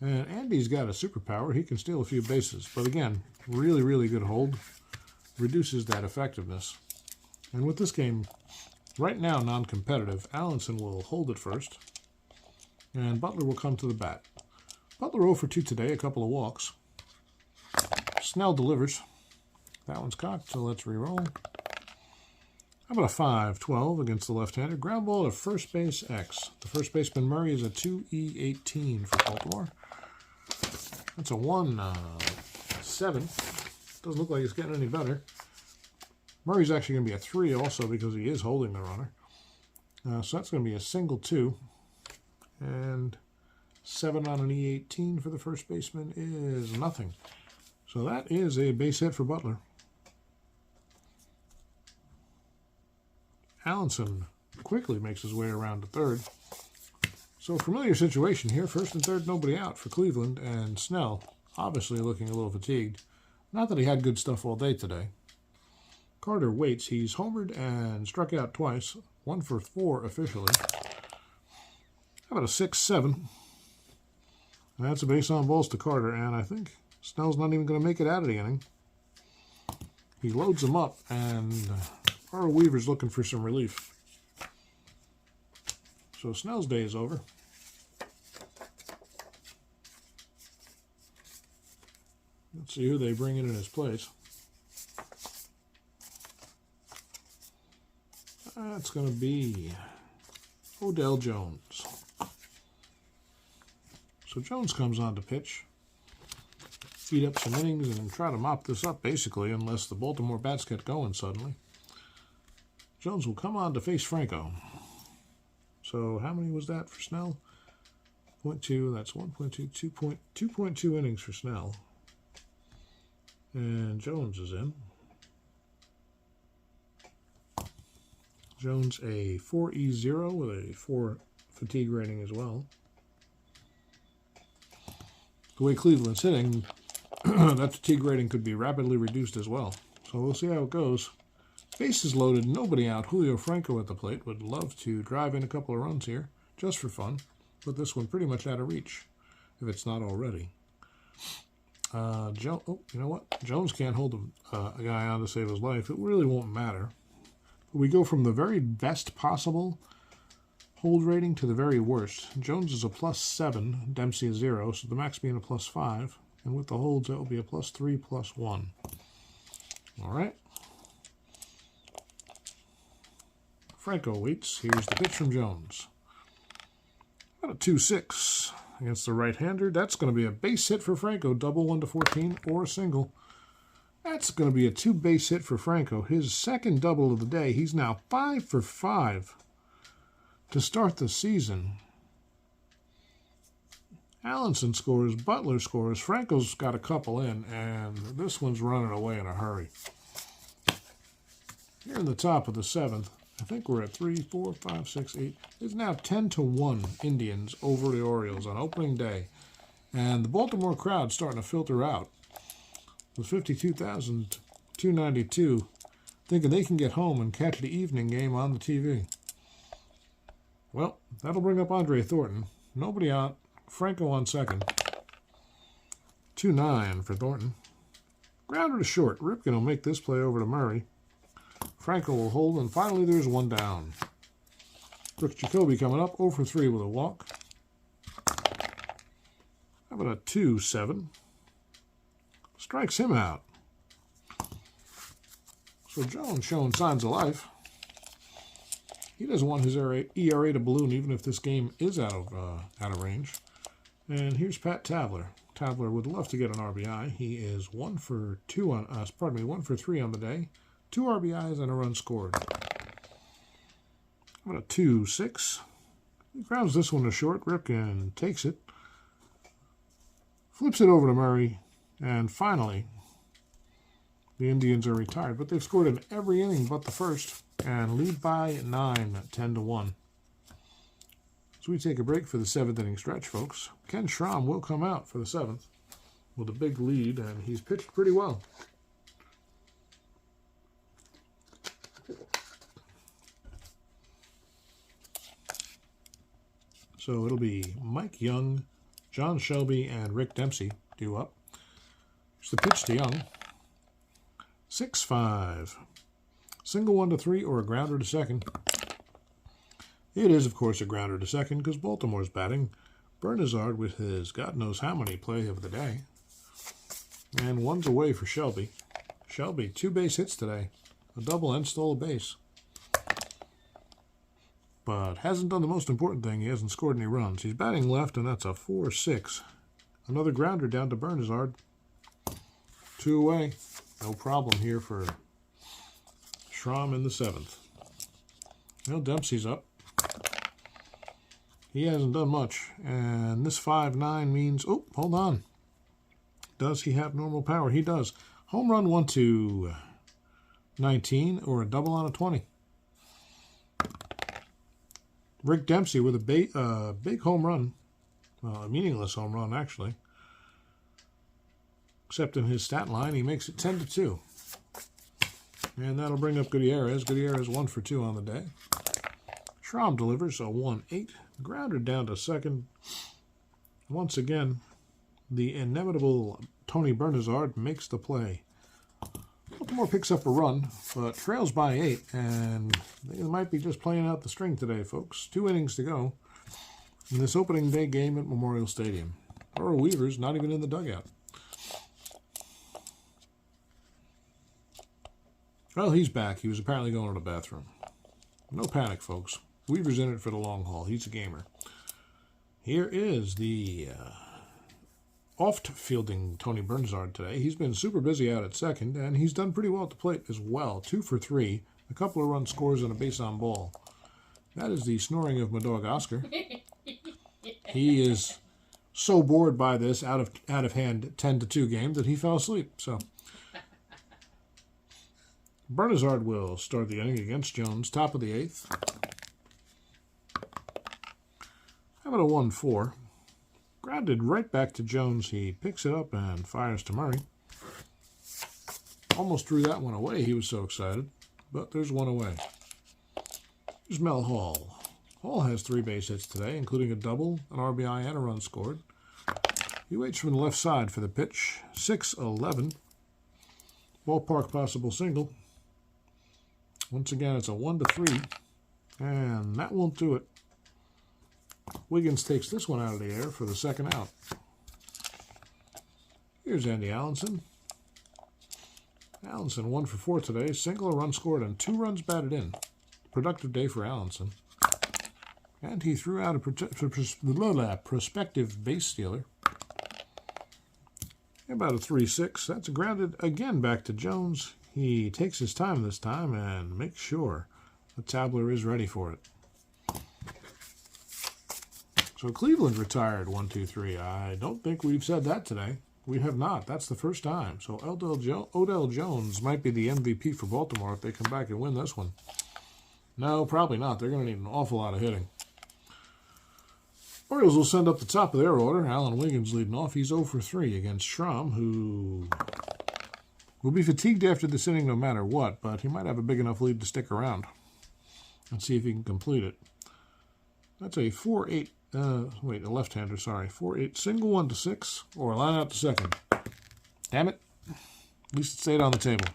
A: And Andy's got a superpower. He can steal a few bases. But again, really, really good hold. Reduces that effectiveness. And with this game, right now non-competitive, Allenson will hold it first. And Butler will come to the bat. Butler 0 for 2 today, a couple of walks. Snell delivers. That one's cocked, so let's re-roll. How about a 5-12 against the left-hander? Ground ball to first base X. The first baseman Murray is a 2E18 for Baltimore. That's a 1-7. Doesn't look like it's getting any better. Murray's actually going to be a 3 also because he is holding the runner. So that's going to be a single 2. And 7 on an E18 for the first baseman is nothing. So that is a base hit for Butler. Allenson quickly makes his way around to third. So familiar situation here. First and third, nobody out for Cleveland. And Snell, obviously looking a little fatigued. Not that he had good stuff all day today. Carter waits. He's homered and struck out twice. 1 for 4 officially. How about a 6-7? That's a base on balls to Carter. And I think Snell's not even going to make it out of the inning. He loads him up and Carl Weaver's looking for some relief. So Snell's day is over. Let's see who they bring in his place. That's going to be Odell Jones. So Jones comes on to pitch. Eat up some innings and try to mop this up, basically, unless the Baltimore bats get going suddenly. Jones will come on to face Franco. So how many was that for Snell? 0.2, that's 1.2, 2.2 innings for Snell. And Jones is in. Jones a 4E0 with a fatigue rating as well. The way Cleveland's hitting, that fatigue rating could be rapidly reduced as well. So we'll see how it goes. Bases loaded, nobody out. Julio Franco at the plate. Would love to drive in a couple of runs here, just for fun. Put this one pretty much out of reach, if it's not already. Oh, you know what? Jones can't hold a guy on to save his life. It really won't matter. But we go from the very best possible hold rating to the very worst. Jones is a +7, Dempsey is 0, so the max being a +5. And with the holds, that will be a +3, +1. All right. Franco waits. Here's the pitch from Jones. Got a 2-6 against the right-hander. That's going to be a base hit for Franco. Double 1 to 14 or a single. That's going to be a 2-base hit for Franco. His second double of the day. He's now 5 for 5 to start the season. Allenson scores. Butler scores. Franco's got a couple in, and this one's running away in a hurry. Here in the top of the 7th. I think we're at 3, 4, 5, 6, 8. It's now 10-1 Indians over the Orioles on opening day. And the Baltimore crowd starting to filter out. With 52,292 thinking they can get home and catch the evening game on the TV. Well, that'll bring up Andre Thornton. Nobody out. Franco on second. 2-9 for Thornton. Grounder to short. Ripken will make this play over to Murray. Franco will hold, and finally there's one down. Brooks Jacoby coming up, 0 for 3 with a walk. How about a 2-7? Strikes him out. So Jones showing signs of life. He doesn't want his ERA to balloon, even if this game is out of range. And here's Pat Tabler. Tabler would love to get an RBI. He is 1 for 3 on the day. 2 RBIs and a run scored. What a 2-6. He grounds this one to short. Ripken takes it. Flips it over to Murray. And finally, the Indians are retired. But they've scored in every inning but the first. And lead by 9, 10-1. So we take a break for the 7th inning stretch, folks. Ken Schramm will come out for the 7th with a big lead. And he's pitched pretty well. So it'll be Mike Young, John Shelby, and Rick Dempsey due up. Here's the pitch to Young. 6-5. Single 1 to 3 or a grounder to second. It is, of course, a grounder to second because Baltimore's batting. Bernazard with his God knows how many play of the day. And one's away for Shelby. Shelby, 2 base hits today. A double and stole a base. But hasn't done the most important thing. He hasn't scored any runs. He's batting left, and that's a 4-6. Another grounder down to Bernazard. 2 away. No problem here for Schramm in the 7th. Well, Dempsey's up. He hasn't done much. And this 5-9 means... Oh, hold on. Does he have normal power? He does. Home run 1 to 19 or a double on a 20. Rick Dempsey with a big home run. Well, a meaningless home run, actually. Except in his stat line, he makes it 10-2. And that'll bring up Gutierrez. Gutierrez 1 for 2 on the day. Schramm delivers a 1-8. Grounder down to second. Once again, the inimitable Tony Bernazard makes the play. Baltimore picks up a run, but trails by 8, and they might be just playing out the string today, folks. 2 innings to go in this opening day game at Memorial Stadium. Earl Weaver's not even in the dugout. Well, he's back. He was apparently going to the bathroom. No panic, folks. Weaver's in it for the long haul. He's a gamer. Here is the oft-fielding Tony Bernazard today. He's been super busy out at second, and he's done pretty well at the plate as well. 2 for 3, a couple of run scores and a base on ball. That is the snoring of my dog Oscar. He is so bored by this out of hand 10-2 game that he fell asleep. So Bernazard will start the inning against Jones, top of the 8th. How about a 1-4? Grounded right back to Jones. He picks it up and fires to Murray. Almost threw that one away. He was so excited. But there's one away. Here's Mel Hall. Hall has 3 base hits today, including a double, an RBI, and a run scored. He waits from the left side for the pitch. 6-11. Ballpark possible single. Once again, it's a 1-3. And that won't do it. Wiggins takes this one out of the air for the second out. Here's Andy Allenson. Allenson 1 for 4 today. Single, a run scored, and 2 runs batted in. Productive day for Allenson. And he threw out a prospective base stealer. About a 3-6. That's grounded again back to Jones. He takes his time this time and makes sure the tabler is ready for it. So Cleveland retired 1-2-3. I don't think we've said that today. We have not. That's the first time. So Odell Jones might be the MVP for Baltimore if they come back and win this one. No, probably not. They're going to need an awful lot of hitting. Orioles will send up the top of their order. Alan Wiggins leading off. He's 0 for 3 against Schramm, who will be fatigued after this inning no matter what, but he might have a big enough lead to stick around and see if he can complete it. That's a 4-8. A left-hander, sorry. 4-8, single 1-6, or a line out to second. Damn it. At least it stayed on the table.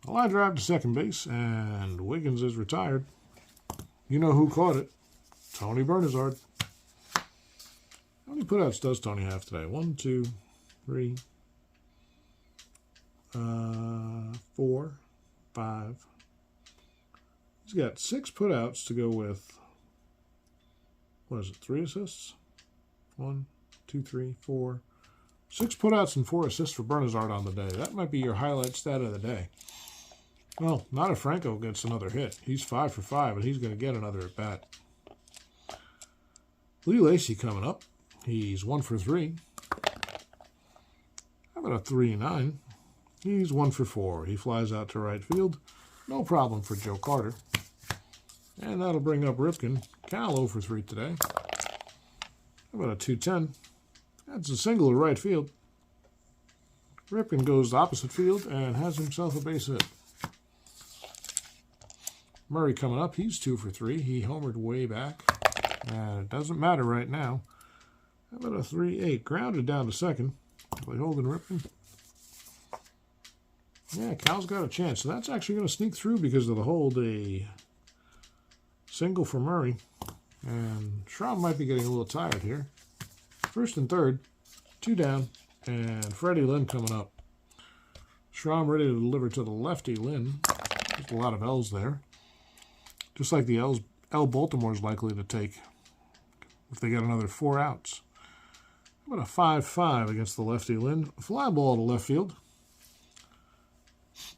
A: A line drive to second base, and Wiggins is retired. You know who caught it. Tony Bernazard. How many putouts does Tony have today? 1, 2, 3, 4, 5. He's got 6 putouts to go with, what is it, 3 assists? 1, 2, 3, 4. 6 putouts and 4 assists for Bernazard on the day. That might be your highlight stat of the day. Well, not if Franco gets another hit. He's 5 for 5, and he's going to get another at bat. Lee Lacy coming up. He's 1 for 3. How about a 3-9? He's 1 for 4. He flies out to right field. No problem for Joe Carter. And that'll bring up Ripken. Cal 0 for 3 today. How about a 2-10? That's a single to right field. Ripken goes to opposite field and has himself a base hit. Murray coming up. He's 2 for 3. He homered way back. And it doesn't matter right now. How about a 3-8? Grounded down to second. By holding Ripken. Yeah, Cal's got a chance. So that's actually going to sneak through because of the hold. A single for Murray. And Schramm might be getting a little tired here. First and third. 2 down. And Freddie Lynn coming up. Schramm ready to deliver to the lefty Lynn. There's a lot of L's there. Just like the L Baltimore's likely to take if they get another 4 outs. How about a 5-5 against the lefty Lynn? Fly ball to left field.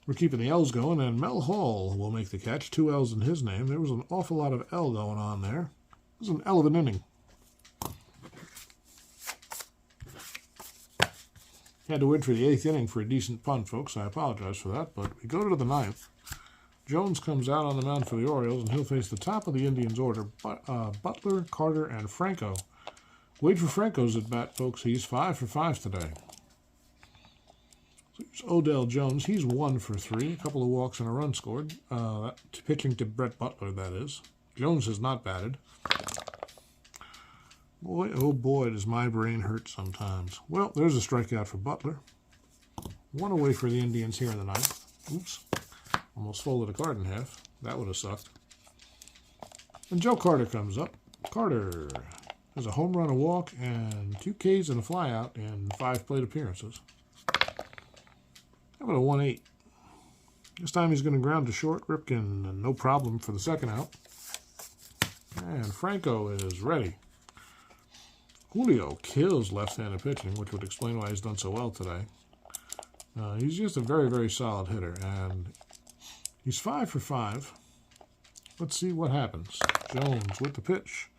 A: We're keeping the L's going, and Mel Hall will make the catch. 2 L's in his name. There was an awful lot of L going on there. It was an L of an inning. Had to wait for the 8th inning for a decent punt, folks. I apologize for that, but we go to the 9th. Jones comes out on the mound for the Orioles, and he'll face the top of the Indians' order, Butler, Carter, and Franco. Wait for Franco's at bat, folks. He's 5 for 5 today. So here's Odell Jones. He's 1 for 3. A couple of walks and a run scored. Pitching to Brett Butler, that is. Jones has not batted. Boy, oh boy, does my brain hurt sometimes. Well, there's a strikeout for Butler. 1 away for the Indians here in the 9th. Oops. Almost folded a card in half. That would have sucked. And Joe Carter comes up. Carter has a home run, a walk, and 2 Ks and a flyout in 5 plate appearances. How about a 1-8? This time he's going to ground to short. Ripken, no problem for the second out. And Franco is ready. Julio kills left-handed pitching, which would explain why he's done so well today. He's just a very, very solid hitter, and he's 5 for 5. Let's see what happens. Jones with the pitch.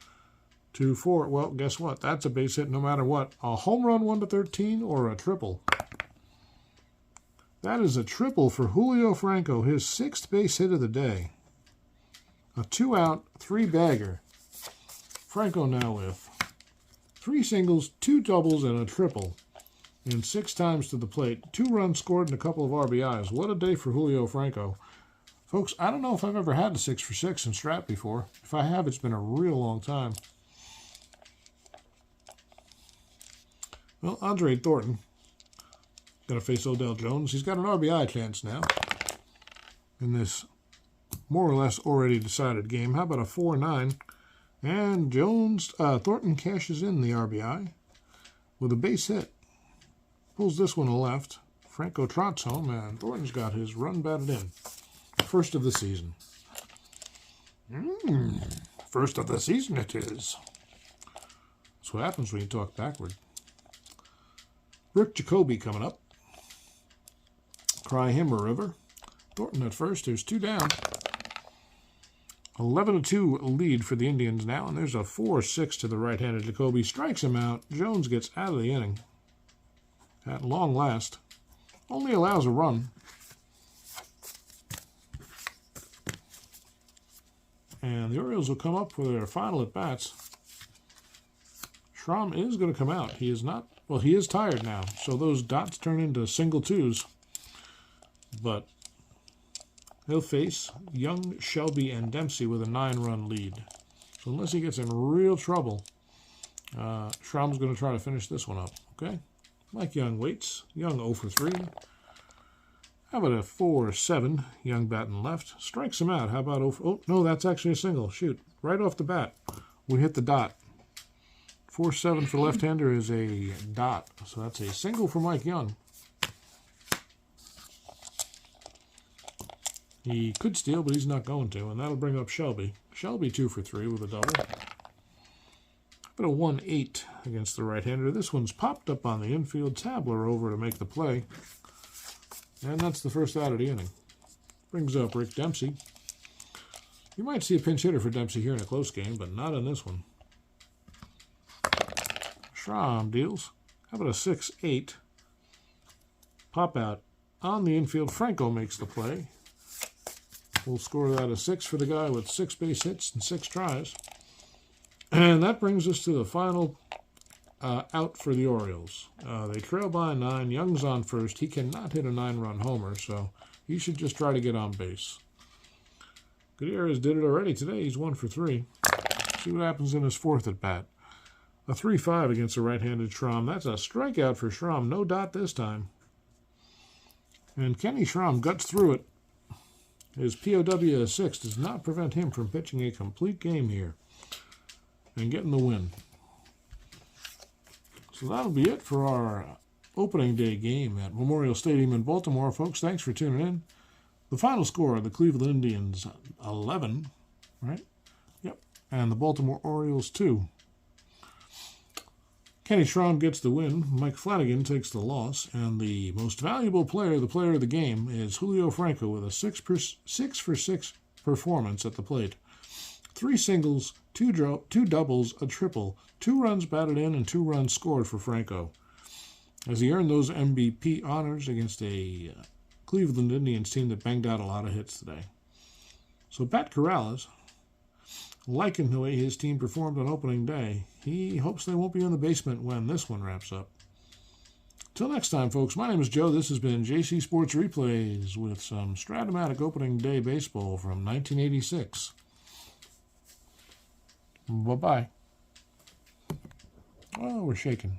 A: 2-4. Well, guess what? That's a base hit no matter what. A home run 1-13 or a triple. That is a triple for Julio Franco, his 6th base hit of the day. A 2-out, 3-bagger. Franco now with 3 singles, 2 doubles, and a triple. And 6 times to the plate. 2 runs scored and a couple of RBIs. What a day for Julio Franco. Folks, I don't know if I've ever had a 6 for 6 in Strat before. If I have, it's been a real long time. Well, Andre Thornton going to face Odell Jones. He's got an RBI chance now in this more or less already decided game. How about a 4-9? And Thornton cashes in the RBI with a base hit. Pulls this one to left. Franco trots home, and Thornton's got his run batted in. First of the season. First of the season it is. That's what happens when you talk backward. Rick Jacoby coming up. Cry him a river. Thornton at first. There's 2 down. 11-2 lead for the Indians now, and there's a 4-6 to the right-handed Jacoby. Strikes him out. Jones gets out of the inning. At long last. Only allows a run. And the Orioles will come up for their final at-bats. Schramm is going to come out. He is not, well, he is tired now. So those dots turn into single 2s. But he'll face Young, Shelby, and Dempsey with a 9-run lead. So unless he gets in real trouble, Schramm's going to try to finish this one up. Okay? Mike Young waits. Young 0 for 3. How about a 4-7? Young batting left. Strikes him out. How about 0 for... Oh, no, that's actually a single. Shoot. Right off the bat, we hit the dot. 4-7 for left-hander is a dot. So that's a single for Mike Young. He could steal, but he's not going to, and that'll bring up Shelby. Shelby 2 for 3 with a double. But a 1-8 against the right-hander. This one's popped up on the infield. Tabler over to make the play. And that's the first out of the inning. Brings up Rick Dempsey. You might see a pinch hitter for Dempsey here in a close game, but not in this one. Schramm deals. How about a 6-8? Pop out on the infield. Franco makes the play. We'll score that a 6 for the guy with 6 base hits and 6 tries. And that brings us to the final out for the Orioles. They trail by 9. Young's on first. He cannot hit a 9-run homer, so he should just try to get on base. Gutierrez did it already today. He's 1 for 3. See what happens in his 4th at bat. A 3-5 against a right-handed Schramm. That's a strikeout for Schramm. No dot this time. And Kenny Schramm guts through it. His POW of 6 does not prevent him from pitching a complete game here and getting the win. So that'll be it for our opening day game at Memorial Stadium in Baltimore. Folks, thanks for tuning in. The final score, the Cleveland Indians 11, right? Yep. And the Baltimore Orioles 2. Kenny Schramm gets the win. Mike Flanagan takes the loss. And the most valuable player, the player of the game, is Julio Franco with a 6 for 6 performance at the plate. 3 singles, 2 doubles, a triple, 2 runs batted in, and 2 runs scored for Franco, as he earned those MVP honors against a Cleveland Indians team that banged out a lot of hits today. So Pat Corrales, liking the way his team performed on opening day, he hopes they won't be in the basement when this one wraps up. Till next time, folks, my name is Joe. This has been JC Sports Replays with some Strat-O-Matic opening day baseball from 1986. Bye-bye. Oh, we're shaking.